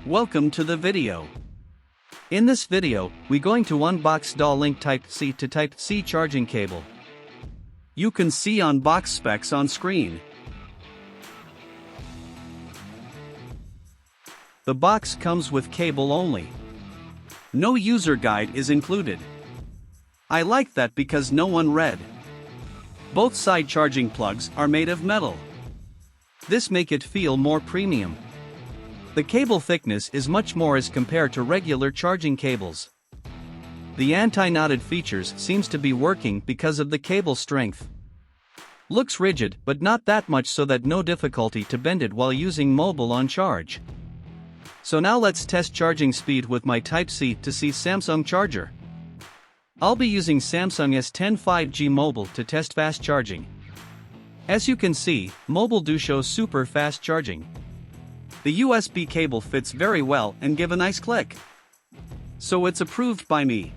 Welcome to the video. In this video, we're going to unbox DAWLINK Type-C to Type-C charging cable. You can see unbox specs on screen. The box comes with cable only. No user guide is included. I like that because no one read. Both side charging plugs are made of metal. This make it feel more premium. The cable thickness is much more as compared to regular charging cables. The anti-knotted features seems to be working because of the cable strength. Looks rigid but not that much so that no difficulty to bend it while using mobile on charge. So now let's test charging speed with my Type-C to C Samsung charger. I'll be using Samsung S10 5G mobile to test fast charging. As you can see, mobile do show super fast charging. The USB cable fits very well and give a nice click. So it's approved by me.